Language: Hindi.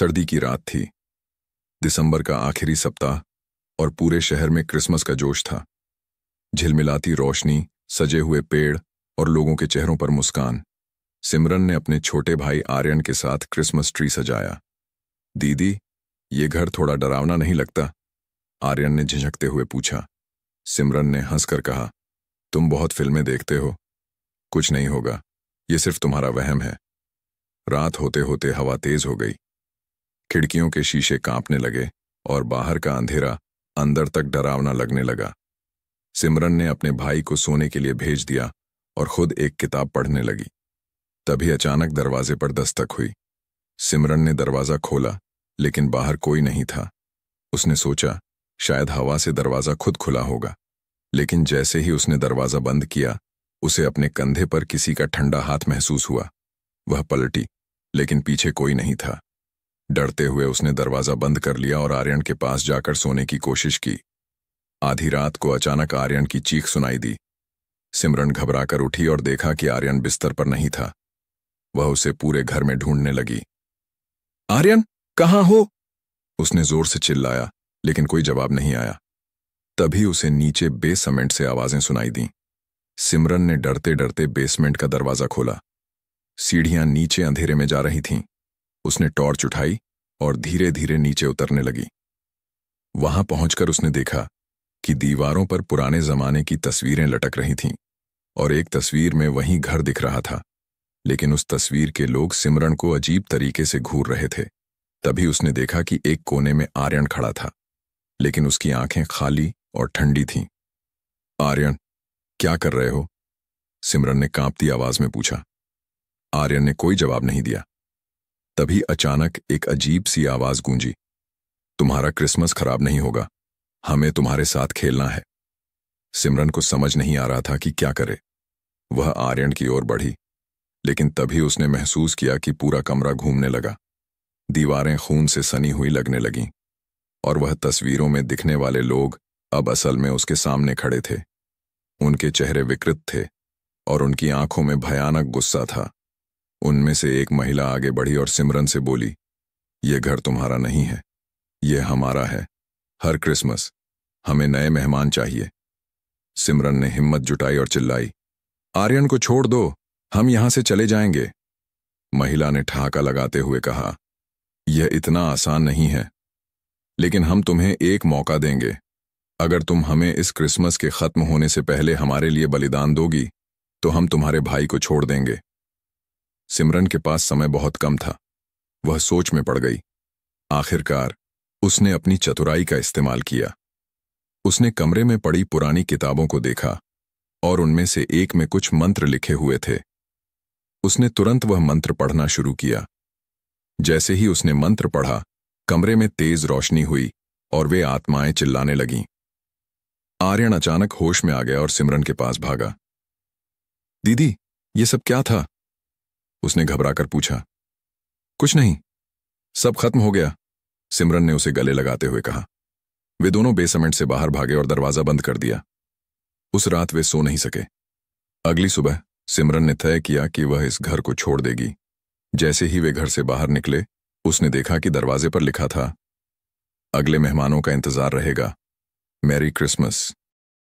सर्दी की रात थी। दिसंबर का आखिरी सप्ताह और पूरे शहर में क्रिसमस का जोश था। झिलमिलाती रोशनी, सजे हुए पेड़ और लोगों के चेहरों पर मुस्कान। सिमरन ने अपने छोटे भाई आर्यन के साथ क्रिसमस ट्री सजाया। दीदी, ये घर थोड़ा डरावना नहीं लगता? आर्यन ने झिझकते हुए पूछा। सिमरन ने हंसकर कहा, तुम बहुत फिल्में देखते हो। कुछ नहीं होगा, ये सिर्फ तुम्हारा वहम है। रात होते होते हवा तेज हो गई। खिड़कियों के शीशे कांपने लगे और बाहर का अंधेरा अंदर तक डरावना लगने लगा। सिमरन ने अपने भाई को सोने के लिए भेज दिया और खुद एक किताब पढ़ने लगी। तभी अचानक दरवाजे पर दस्तक हुई। सिमरन ने दरवाजा खोला, लेकिन बाहर कोई नहीं था। उसने सोचा शायद हवा से दरवाजा खुद खुला होगा, लेकिन जैसे ही उसने दरवाजा बंद किया, उसे अपने कंधे पर किसी का ठंडा हाथ महसूस हुआ। वह पलटी, लेकिन पीछे कोई नहीं था। डरते हुए उसने दरवाजा बंद कर लिया और आर्यन के पास जाकर सोने की कोशिश की। आधी रात को अचानक आर्यन की चीख सुनाई दी। सिमरन घबराकर उठी और देखा कि आर्यन बिस्तर पर नहीं था। वह उसे पूरे घर में ढूंढने लगी। आर्यन, कहाँ हो? उसने जोर से चिल्लाया, लेकिन कोई जवाब नहीं आया। तभी उसे नीचे बेसमेंट से आवाजें सुनाई दीं। सिमरन ने डरते डरते बेसमेंट का दरवाजा खोला। सीढ़ियां नीचे अंधेरे में जा रही थीं। उसने टॉर्च उठाई और धीरे धीरे नीचे उतरने लगी। वहां पहुंचकर उसने देखा कि दीवारों पर पुराने जमाने की तस्वीरें लटक रही थीं और एक तस्वीर में वही घर दिख रहा था, लेकिन उस तस्वीर के लोग सिमरन को अजीब तरीके से घूर रहे थे। तभी उसने देखा कि एक कोने में आर्यन खड़ा था, लेकिन उसकी आंखें खाली और ठंडी थीं। आर्यन, क्या कर रहे हो? सिमरन ने कांपती आवाज में पूछा। आर्यन ने कोई जवाब नहीं दिया। तभी अचानक एक अजीब सी आवाज गूंजी। तुम्हारा क्रिसमस खराब नहीं होगा, हमें तुम्हारे साथ खेलना है। सिमरन को समझ नहीं आ रहा था कि क्या करे। वह आर्यन की ओर बढ़ी, लेकिन तभी उसने महसूस किया कि पूरा कमरा घूमने लगा। दीवारें खून से सनी हुई लगने लगीं और वह तस्वीरों में दिखने वाले लोग अब असल में उसके सामने खड़े थे। उनके चेहरे विकृत थे और उनकी आंखों में भयानक गुस्सा था। उनमें से एक महिला आगे बढ़ी और सिमरन से बोली, यह घर तुम्हारा नहीं है, यह हमारा है। हर क्रिसमस हमें नए मेहमान चाहिए। सिमरन ने हिम्मत जुटाई और चिल्लाई, आर्यन को छोड़ दो, हम यहां से चले जाएंगे। महिला ने ठहाका लगाते हुए कहा, यह इतना आसान नहीं है, लेकिन हम तुम्हें एक मौका देंगे। अगर तुम हमें इस क्रिसमस के खत्म होने से पहले हमारे लिए बलिदान दोगी, तो हम तुम्हारे भाई को छोड़ देंगे। सिमरन के पास समय बहुत कम था। वह सोच में पड़ गई। आखिरकार उसने अपनी चतुराई का इस्तेमाल किया। उसने कमरे में पड़ी पुरानी किताबों को देखा और उनमें से एक में कुछ मंत्र लिखे हुए थे। उसने तुरंत वह मंत्र पढ़ना शुरू किया। जैसे ही उसने मंत्र पढ़ा, कमरे में तेज रोशनी हुई और वे आत्माएं चिल्लाने लगीं। आर्यन अचानक होश में आ गया और सिमरन के पास भागा। दीदी, ये सब क्या था? उसने घबराकर पूछा। कुछ नहीं, सब खत्म हो गया, सिमरन ने उसे गले लगाते हुए कहा। वे दोनों बेसमेंट से बाहर भागे और दरवाजा बंद कर दिया। उस रात वे सो नहीं सके। अगली सुबह सिमरन ने तय किया कि वह इस घर को छोड़ देगी। जैसे ही वे घर से बाहर निकले, उसने देखा कि दरवाजे पर लिखा था, अगले मेहमानों का इंतजार रहेगा, मैरी क्रिसमस।